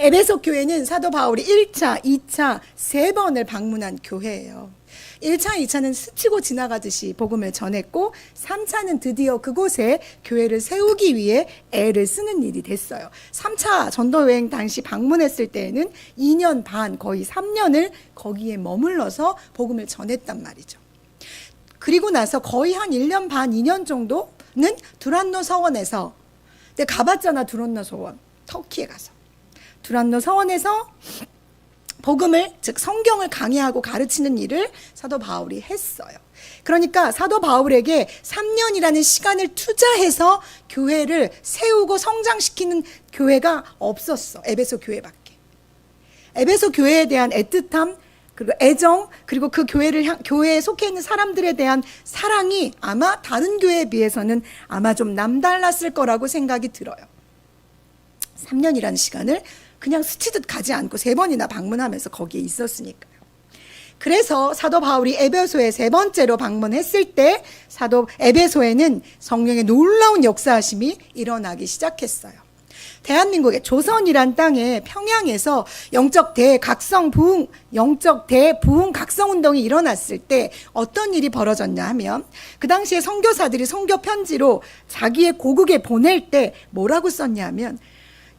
에베소 교회는 사도 바울이 1차, 2차, 3번을 방문한 교회예요. 1차, 2차는 스치고 지나가듯이 복음을 전했고 3차는 드디어 그곳에 교회를 세우기 위해 애를 쓰는 일이 됐어요. 3차 전도여행 당시 방문했을 때에는 2년 반, 거의 3년을 거기에 머물러서 복음을 전했단 말이죠. 그리고 나서 거의 한 1년 반, 2년 정도는 두란노 서원에서, 내가 가봤잖아, 두란노 서원. 터키에 가서. 두란노 서원에서 복음을, 즉 성경을 강의하고 가르치는 일을 사도 바울이 했어요. 그러니까 사도 바울에게 3년이라는 시간을 투자해서 교회를 세우고 성장시키는 교회가 없었어. 에베소 교회밖에. 에베소 교회에 대한 애틋함, 그리고 애정, 그리고 그 교회에 속해 있는 사람들에 대한 사랑이 아마 다른 교회에 비해서는 아마 좀 남달랐을 거라고 생각이 들어요. 3년이라는 시간을 그냥 스치듯 가지 않고 3번이나 방문하면서 거기에 있었으니까요. 그래서 사도 바울이 에베소에 3번째로 방문했을 때 에베소에는 성령의 놀라운 역사하심이 일어나기 시작했어요. 대한민국의 조선이란 땅에 평양에서 영적 대부흥 각성 운동이 일어났을 때 어떤 일이 벌어졌냐 하면, 그 당시에 선교사들이 선교 편지로 자기의 고국에 보낼 때 뭐라고 썼냐 하면,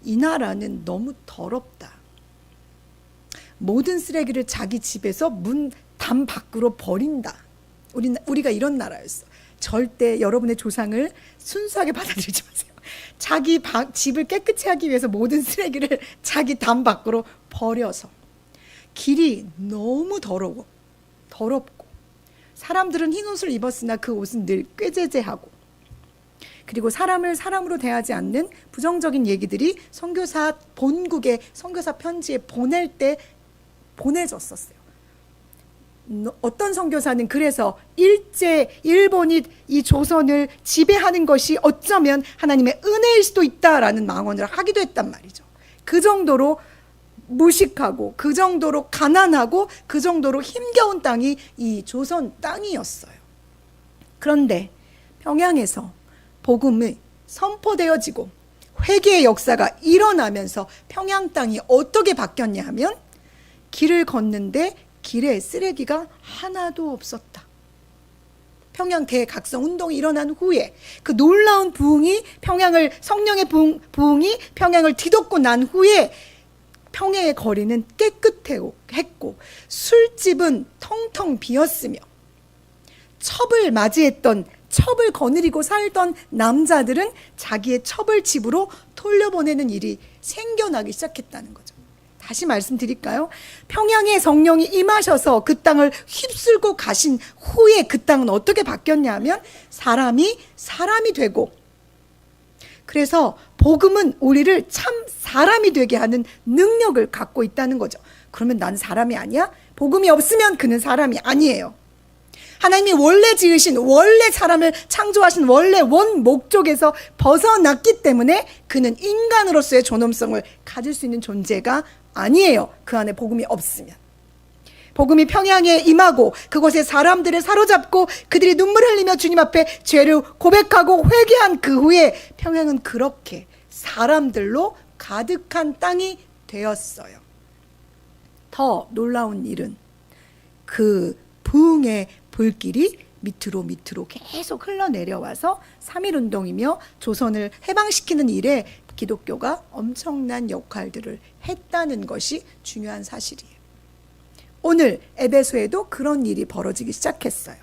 이 나라는 너무 더럽다. 모든 쓰레기를 자기 집에서 담 밖으로 버린다. 우리가 이런 나라였어. 절대 여러분의 조상을 순수하게 받아들이지 마세요. 자기 집을 깨끗이 하기 위해서 모든 쓰레기를 자기 담 밖으로 버려서. 길이 너무 더럽고 사람들은 흰 옷을 입었으나 그 옷은 늘 꾀죄죄하고, 그리고 사람을 사람으로 대하지 않는 부정적인 얘기들이 선교사 본국에 선교사 편지에 보낼 때 보내졌었어요. 어떤 선교사는 그래서 일본이 이 조선을 지배하는 것이 어쩌면 하나님의 은혜일 수도 있다라는 망언을 하기도 했단 말이죠. 그 정도로 무식하고, 그 정도로 가난하고, 그 정도로 힘겨운 땅이 이 조선 땅이었어요. 그런데 평양에서 복음이 선포되어지고 회개의 역사가 일어나면서 평양 땅이 어떻게 바뀌었냐 하면, 길을 걷는데 길에 쓰레기가 하나도 없었다. 평양 대각성 운동이 일어난 후에 그 놀라운 부흥이 성령의 부흥이 평양을 뒤덮고 난 후에 평양의 거리는 깨끗했고 술집은 텅텅 비었으며 첩을 거느리고 살던 남자들은 자기의 첩을 집으로 돌려보내는 일이 생겨나기 시작했다는 거죠. 다시 말씀드릴까요? 평양에 성령이 임하셔서 그 땅을 휩쓸고 가신 후에 그 땅은 어떻게 바뀌었냐 하면 사람이 되고, 그래서 복음은 우리를 참 사람이 되게 하는 능력을 갖고 있다는 거죠. 그러면 난 사람이 아니야? 복음이 없으면 그는 사람이 아니에요. 하나님이 원래 사람을 창조하신 원래 원 목적에서 벗어났기 때문에 그는 인간으로서의 존엄성을 가질 수 있는 존재가 아니에요. 그 안에 복음이 없으면. 복음이 평양에 임하고 그곳에 사람들을 사로잡고 그들이 눈물 흘리며 주님 앞에 죄를 고백하고 회개한 그 후에 평양은 그렇게 사람들로 가득한 땅이 되었어요. 더 놀라운 일은 그 부흥의 불길이 밑으로 계속 흘러내려와서 3.1운동이며 조선을 해방시키는 일에 기독교가 엄청난 역할들을 했다는 것이 중요한 사실이에요. 오늘 에베소에도 그런 일이 벌어지기 시작했어요.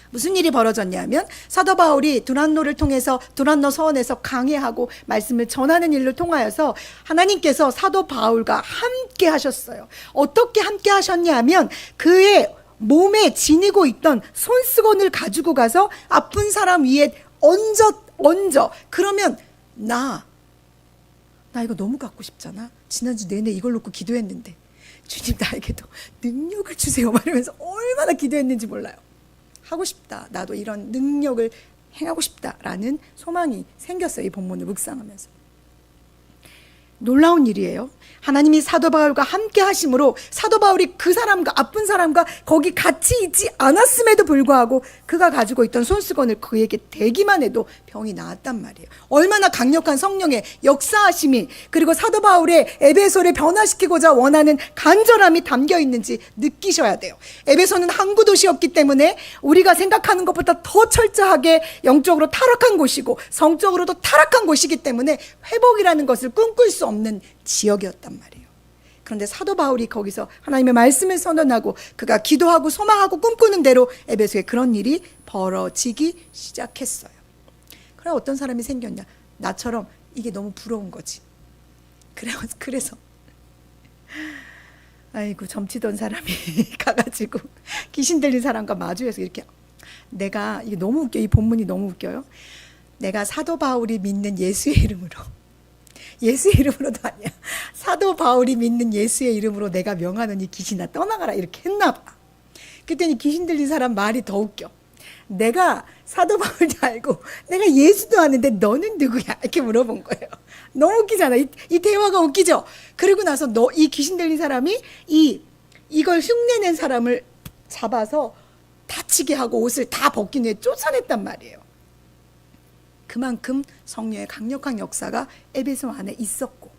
무슨 일이 벌어졌냐면, 사도 바울이 두란노 서원에서 강해하고 말씀을 전하는 일을 통하여서 하나님께서 사도 바울과 함께 하셨어요. 어떻게 함께 하셨냐면, 그의 몸에 지니고 있던 손수건을 가지고 가서 아픈 사람 위에 얹어. 그러면 나 이거 너무 갖고 싶잖아. 지난주 내내 이걸 놓고 기도했는데 주님 나에게도 능력을 주세요 말하면서 얼마나 기도했는지 몰라요. 하고 싶다. 나도 이런 능력을 행하고 싶다라는 소망이 생겼어요. 이 본문을 묵상하면서. 놀라운 일이에요. 하나님이 사도 바울과 함께 하심으로 사도 바울이 그 사람과 아픈 사람과 거기 같이 있지 않았음에도 불구하고 그가 가지고 있던 손수건을 그에게 대기만 해도 병이 나았단 말이에요. 얼마나 강력한 성령의 역사하심이, 그리고 사도 바울의 에베소를 변화시키고자 원하는 간절함이 담겨 있는지 느끼셔야 돼요. 에베소는 항구 도시였기 때문에 우리가 생각하는 것보다 더 철저하게 영적으로 타락한 곳이고 성적으로도 타락한 곳이기 때문에 회복이라는 것을 꿈꿀 수 없는 지역이었단 말이에요. 그런데 사도 바울이 거기서 하나님의 말씀을 선언하고 그가 기도하고 소망하고 꿈꾸는 대로 에베소에 그런 일이 벌어지기 시작했어요. 그래 어떤 사람이 생겼냐? 나처럼 이게 너무 부러운 거지. 그래서 아이고 점치던 사람이 가가지고 귀신 들린 사람과 마주해서 이렇게, 내가 이게 너무 웃겨, 이 본문이 너무 웃겨요. 내가 사도 바울이 믿는 예수의 이름으로, 예수의 이름으로도 아니야, 사도 바울이 믿는 예수의 이름으로 내가 명하는 이 귀신아 떠나가라, 이렇게 했나 봐. 그랬더니 귀신 들린 사람 말이 더 웃겨. 내가 사도 바울도 알고 내가 예수도 아는데 너는 누구야? 이렇게 물어본 거예요. 너무 웃기잖아. 이 대화가 웃기죠. 그리고 나서 이 귀신 들린 사람이 이걸 흉내낸 사람을 잡아서 다치게 하고 옷을 다 벗긴 후에 쫓아냈단 말이에요. 그만큼 성령의 강력한 역사가 에베소 안에 있었고,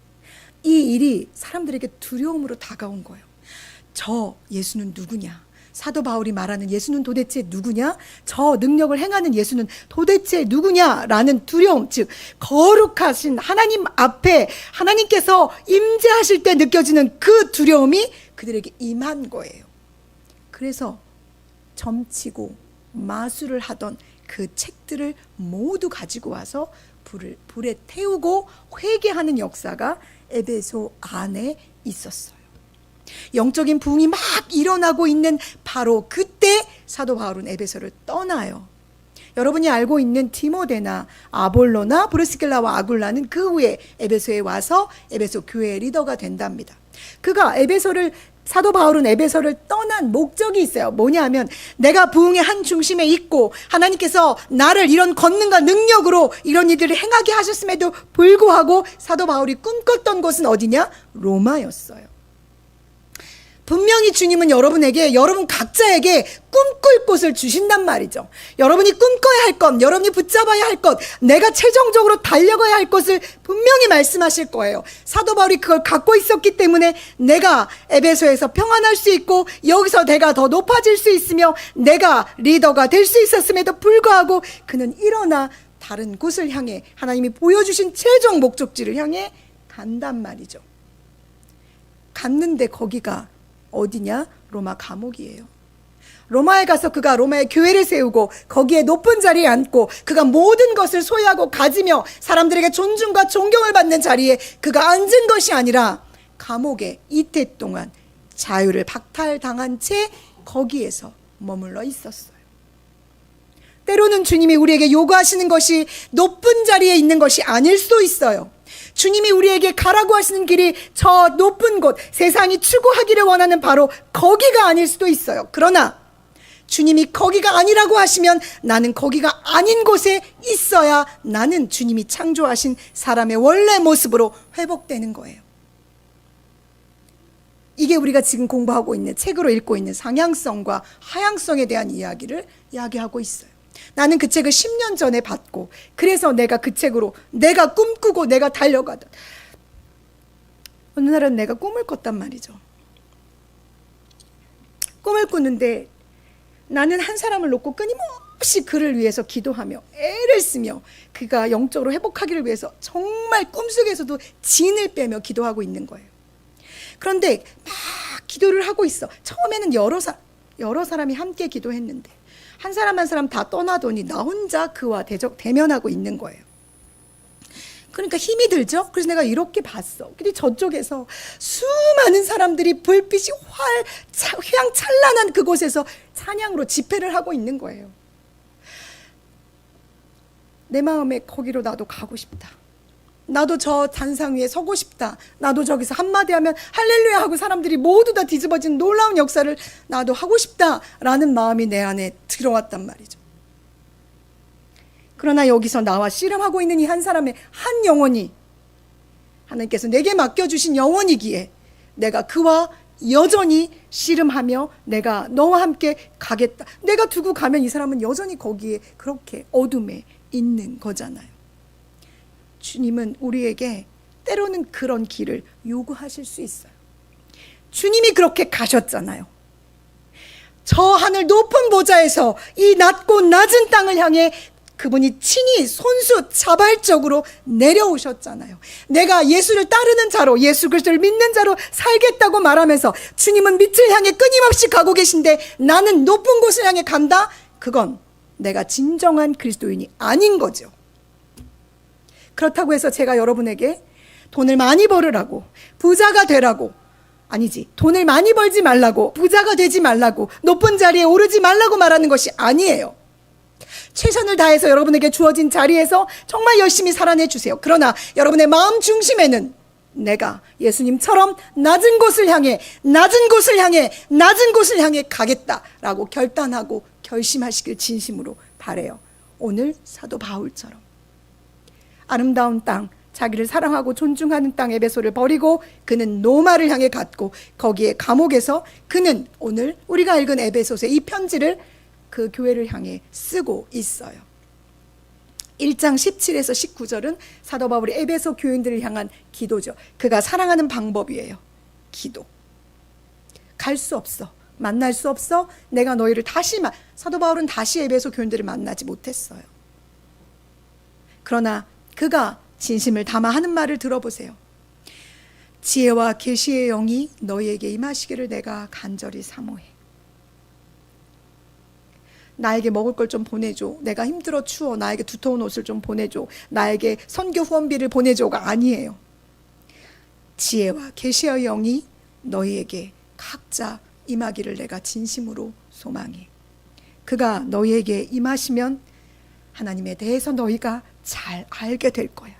이 일이 사람들에게 두려움으로 다가온 거예요. 저 예수는 누구냐? 사도 바울이 말하는 예수는 도대체 누구냐? 저 능력을 행하는 예수는 도대체 누구냐라는 두려움, 즉 거룩하신 하나님 앞에 하나님께서 임재하실 때 느껴지는 그 두려움이 그들에게 임한 거예요. 그래서 점치고 마술을 하던 그 책들을 모두 가지고 와서 불에 태우고 회개하는 역사가 에베소 안에 있었어요. 영적인 부흥이 막 일어나고 있는 바로 그때 사도 바울은 에베소를 떠나요. 여러분이 알고 있는 디모데나 아볼로나 브리스길라와 아굴라는 그 후에 에베소에 와서 에베소 교회의 리더가 된답니다. 사도 바울은 에베소를 떠난 목적이 있어요. 뭐냐 하면, 내가 부흥의 한 중심에 있고 하나님께서 나를 이런 권능과 능력으로 이런 일들을 행하게 하셨음에도 불구하고 사도 바울이 꿈꿨던 곳은 어디냐? 로마였어요. 분명히 주님은 여러분 각자에게 꿈꿀 곳을 주신단 말이죠. 여러분이 꿈꿔야 할 것, 여러분이 붙잡아야 할 것, 내가 최종적으로 달려가야 할 것을 분명히 말씀하실 거예요. 사도 바울이 그걸 갖고 있었기 때문에 내가 에베소에서 평안할 수 있고 여기서 내가 더 높아질 수 있으며 내가 리더가 될 수 있었음에도 불구하고 그는 일어나 다른 곳을 향해, 하나님이 보여주신 최종 목적지를 향해 간단 말이죠. 갔는데 거기가 어디냐? 로마 감옥이에요. 로마에 가서 그가 로마의 교회를 세우고 거기에 높은 자리에 앉고 그가 모든 것을 소유하고 가지며 사람들에게 존중과 존경을 받는 자리에 그가 앉은 것이 아니라 감옥에 이태 동안 자유를 박탈당한 채 거기에서 머물러 있었어요. 때로는 주님이 우리에게 요구하시는 것이 높은 자리에 있는 것이 아닐 수도 있어요. 주님이 우리에게 가라고 하시는 길이 저 높은 곳, 세상이 추구하기를 원하는 바로 거기가 아닐 수도 있어요. 그러나 주님이 거기가 아니라고 하시면 나는 거기가 아닌 곳에 있어야 나는 주님이 창조하신 사람의 원래 모습으로 회복되는 거예요. 이게 우리가 지금 공부하고 있는, 책으로 읽고 있는 상향성과 하향성에 대한 이야기를 이야기하고 있어요. 나는 그 책을 10년 전에 봤고, 그래서 내가 그 책으로 내가 꿈꾸고 내가 달려가던, 어느 날은 내가 꿈을 꿨단 말이죠. 꿈을 꾸는데 나는 한 사람을 놓고 끊임없이 그를 위해서 기도하며 애를 쓰며 그가 영적으로 회복하기를 위해서 정말 꿈속에서도 진을 빼며 기도하고 있는 거예요. 그런데 막 기도를 하고 있어. 처음에는 여러 사람이 함께 기도했는데 한 사람 한 사람 다 떠나더니 나 혼자 그와 대면하고 있는 거예요. 그러니까 힘이 들죠? 그래서 내가 이렇게 봤어. 근데 저쪽에서 수많은 사람들이 불빛이 휘황찬란한 그곳에서 찬양으로 집회를 하고 있는 거예요. 내 마음에 거기로 나도 가고 싶다. 나도 저 단상 위에 서고 싶다. 나도 저기서 한마디 하면 할렐루야 하고 사람들이 모두 다 뒤집어진 놀라운 역사를 나도 하고 싶다라는 마음이 내 안에 들어왔단 말이죠. 그러나 여기서 나와 씨름하고 있는 이 한 사람의 한 영혼이 하나님께서 내게 맡겨주신 영혼이기에 내가 그와 여전히 씨름하며 내가 너와 함께 가겠다. 내가 두고 가면 이 사람은 여전히 거기에 그렇게 어둠에 있는 거잖아요. 주님은 우리에게 때로는 그런 길을 요구하실 수 있어요. 주님이 그렇게 가셨잖아요. 저 하늘 높은 보좌에서 이 낮고 낮은 땅을 향해 그분이 친히 손수 자발적으로 내려오셨잖아요. 내가 예수를 따르는 자로, 예수 그리스도를 믿는 자로 살겠다고 말하면서 주님은 밑을 향해 끊임없이 가고 계신데 나는 높은 곳을 향해 간다? 그건 내가 진정한 그리스도인이 아닌 거죠. 그렇다고 해서 제가 여러분에게 돈을 많이 벌으라고, 부자가 되라고, 아니지, 돈을 많이 벌지 말라고, 부자가 되지 말라고, 높은 자리에 오르지 말라고 말하는 것이 아니에요. 최선을 다해서 여러분에게 주어진 자리에서 정말 열심히 살아내 주세요. 그러나 여러분의 마음 중심에는 내가 예수님처럼 낮은 곳을 향해 가겠다라고 결단하고 결심하시길 진심으로 바라요. 오늘 사도 바울처럼 아름다운 땅, 자기를 사랑하고 존중하는 땅 에베소를 버리고 그는 로마를 향해 갔고 거기에 감옥에서 그는 오늘 우리가 읽은 에베소서의 이 편지를 그 교회를 향해 쓰고 있어요. 1장 17에서 19절은 사도 바울이 에베소 교인들을 향한 기도죠. 그가 사랑하는 방법이에요. 기도. 갈 수 없어. 만날 수 없어. 내가 너희를 사도 바울은 다시 에베소 교인들을 만나지 못했어요. 그러나 그가 진심을 담아 하는 말을 들어보세요. 지혜와 계시의 영이 너희에게 임하시기를 내가 간절히 사모해. 나에게 먹을 걸 좀 보내줘. 내가 힘들어 추워. 나에게 두터운 옷을 좀 보내줘. 나에게 선교 후원비를 보내줘가 아니에요. 지혜와 계시의 영이 너희에게 각자 임하기를 내가 진심으로 소망해. 그가 너희에게 임하시면 하나님에 대해서 너희가 잘 알게 될 거야.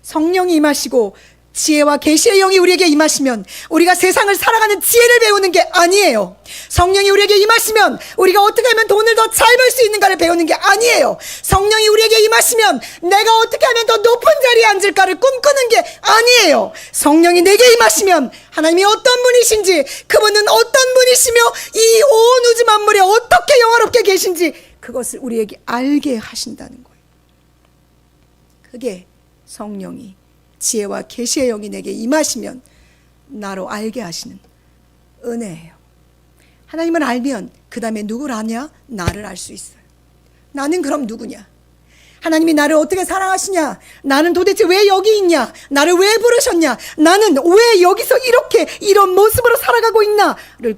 성령이 임하시고 지혜와 계시의 영이 우리에게 임하시면 우리가 세상을 살아가는 지혜를 배우는 게 아니에요. 성령이 우리에게 임하시면 우리가 어떻게 하면 돈을 더 잘 벌 수 있는가를 배우는 게 아니에요. 성령이 우리에게 임하시면 내가 어떻게 하면 더 높은 자리에 앉을까를 꿈꾸는 게 아니에요. 성령이 내게 임하시면 하나님이 어떤 분이신지, 그분은 어떤 분이시며 이 온 우주 만물에 어떻게 영화롭게 계신지 그것을 우리에게 알게 하신다는 거예요. 그게 성령이 지혜와 계시의 영이 내게 임하시면 나로 알게 하시는 은혜예요. 하나님을 알면 그 다음에 누구를 아냐? 나를 알 수 있어요. 나는 그럼 누구냐? 하나님이 나를 어떻게 사랑하시냐? 나는 도대체 왜 여기 있냐? 나를 왜 부르셨냐? 나는 왜 여기서 이런 모습으로 살아가고 있나를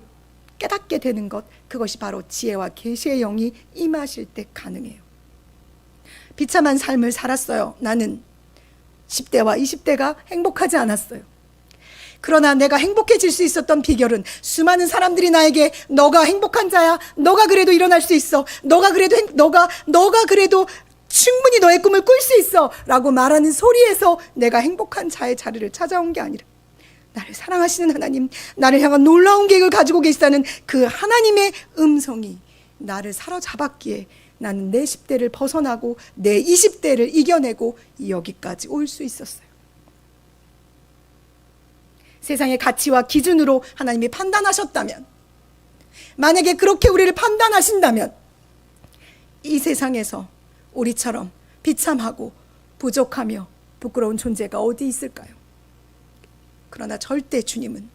깨닫게 되는 것, 그것이 바로 지혜와 계시의 영이 임하실 때 가능해요. 비참한 삶을 살았어요. 나는 10대와 20대가 행복하지 않았어요. 그러나 내가 행복해질 수 있었던 비결은 수많은 사람들이 나에게 너가 행복한 자야. 너가 그래도 일어날 수 있어. 너가 그래도 충분히 너의 꿈을 꿀 수 있어 라고 말하는 소리에서 내가 행복한 자의 자리를 찾아온 게 아니라 나를 사랑하시는 하나님, 나를 향한 놀라운 계획을 가지고 계시다는 그 하나님의 음성이 나를 사로잡았기에 나는 내 10대를 벗어나고 내 20대를 이겨내고 여기까지 올 수 있었어요. 세상의 가치와 기준으로 하나님이 판단하셨다면, 만약에 그렇게 우리를 판단하신다면 이 세상에서 우리처럼 비참하고 부족하며 부끄러운 존재가 어디 있을까요? 그러나 절대 주님은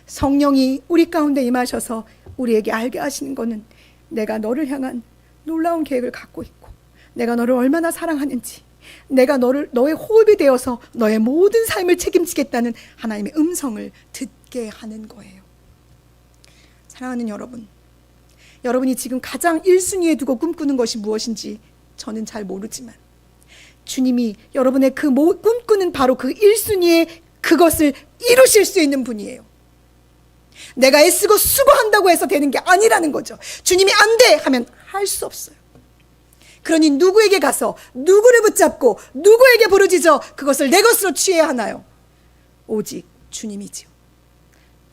성령이 우리 가운데 임하셔서 우리에게 알게 하시는 것은 내가 너를 향한 놀라운 계획을 갖고 있고 내가 너를 얼마나 사랑하는지, 내가 너의 호흡이 되어서 너의 모든 삶을 책임지겠다는 하나님의 음성을 듣게 하는 거예요. 사랑하는 여러분, 여러분이 지금 가장 1순위에 두고 꿈꾸는 것이 무엇인지 저는 잘 모르지만 주님이 여러분의 그 꿈꾸는 바로 그 1순위의 그것을 이루실 수 있는 분이에요. 내가 애쓰고 수고한다고 해서 되는 게 아니라는 거죠. 주님이 안 돼 하면 할 수 없어요. 그러니 누구에게 가서 누구를 붙잡고 누구에게 부르짖어 그것을 내 것으로 취해야 하나요? 오직 주님이지요.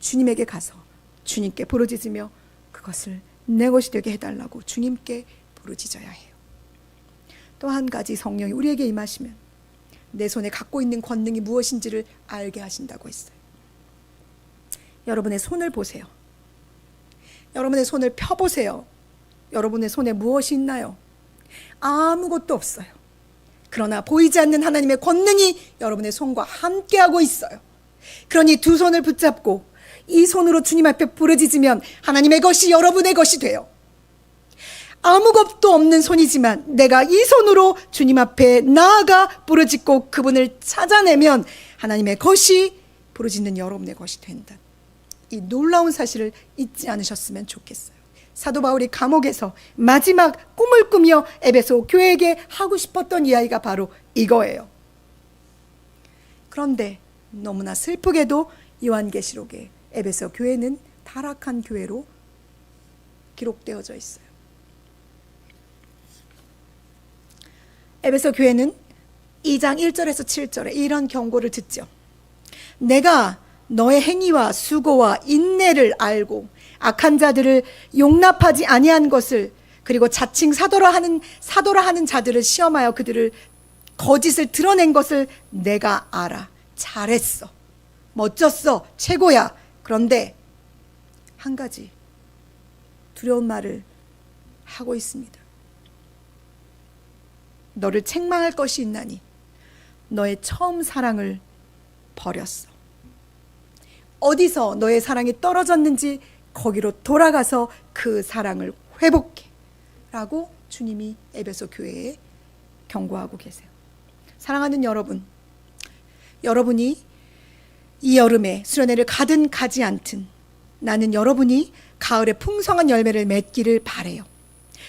주님에게 가서 주님께 부르짖으며 그것을 내 것이 되게 해달라고 주님께 부르짖어야 해요. 또 한 가지, 성령이 우리에게 임하시면 내 손에 갖고 있는 권능이 무엇인지를 알게 하신다고 했어요. 여러분의 손을 보세요. 여러분의 손을 펴보세요. 여러분의 손에 무엇이 있나요? 아무것도 없어요. 그러나 보이지 않는 하나님의 권능이 여러분의 손과 함께하고 있어요. 그러니 두 손을 붙잡고 이 손으로 주님 앞에 부르짖으면 하나님의 것이 여러분의 것이 돼요. 아무것도 없는 손이지만 내가 이 손으로 주님 앞에 나아가 부르짖고 그분을 찾아내면 하나님의 것이 부르짖는 여러분의 것이 된다. 이 놀라운 사실을 잊지 않으셨으면 좋겠어요. 사도 바울이 감옥에서 마지막 꿈을 꾸며 에베소 교회에게 하고 싶었던 이야기가 바로 이거예요. 그런데 너무나 슬프게도 요한계시록에 에베소 교회는 타락한 교회로 기록되어져 있어요. 에베소 교회는 2장 1절에서 7절에 이런 경고를 듣죠. 내가 너의 행위와 수고와 인내를 알고 악한 자들을 용납하지 아니한 것을, 그리고 자칭 사도라 하는 자들을 시험하여 그들을 거짓을 드러낸 것을 내가 알아. 잘했어. 멋졌어. 최고야. 그런데 한 가지 두려운 말을 하고 있습니다. 너를 책망할 것이 있나니 너의 처음 사랑을 버렸어. 어디서 너의 사랑이 떨어졌는지 거기로 돌아가서 그 사랑을 회복해 라고 주님이 에베소 교회에 경고하고 계세요. 사랑하는 여러분, 여러분이 이 여름에 수련회를 가든 가지 않든 나는 여러분이 가을에 풍성한 열매를 맺기를 바래요.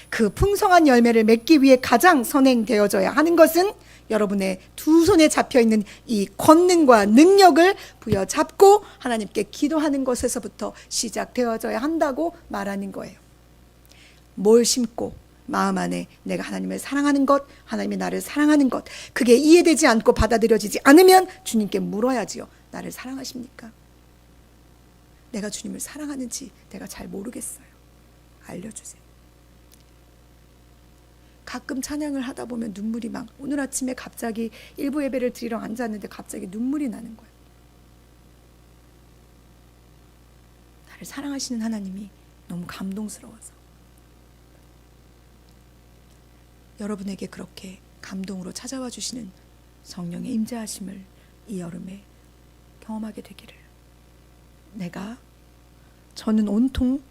그 풍성한 열매를 맺기 위해 가장 선행되어져야 하는 것은 여러분의 두 손에 잡혀있는 이 권능과 능력을 부여잡고 하나님께 기도하는 것에서부터 시작되어져야 한다고 말하는 거예요. 뭘 심고 마음 안에 내가 하나님을 사랑하는 것, 하나님이 나를 사랑하는 것, 그게 이해되지 않고 받아들여지지 않으면 주님께 물어야지요. 나를 사랑하십니까? 내가 주님을 사랑하는지 내가 잘 모르겠어요. 알려주세요. 가끔 찬양을 하다 보면 눈물이 막, 오늘 아침에 갑자기 일부 예배를 드리러 앉았는데 갑자기 눈물이 나는 거예요. 나를 사랑하시는 하나님이 너무 감동스러워서. 여러분에게 그렇게 감동으로 찾아와 주시는 성령의 임재하심을 이 여름에 경험하게 되기를. 저는 온통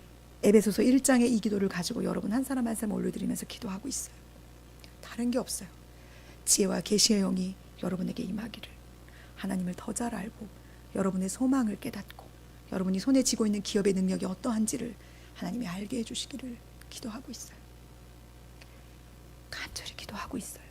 에베소서 1장의 이 기도를 가지고 여러분 한 사람 한 사람 올려드리면서 기도하고 있어요. 다른 게 없어요. 지혜와 계시의 영이 여러분에게 임하기를, 하나님을 더 잘 알고 여러분의 소망을 깨닫고 여러분이 손에 쥐고 있는 기업의 능력이 어떠한지를 하나님이 알게 해주시기를 기도하고 있어요. 간절히 기도하고 있어요.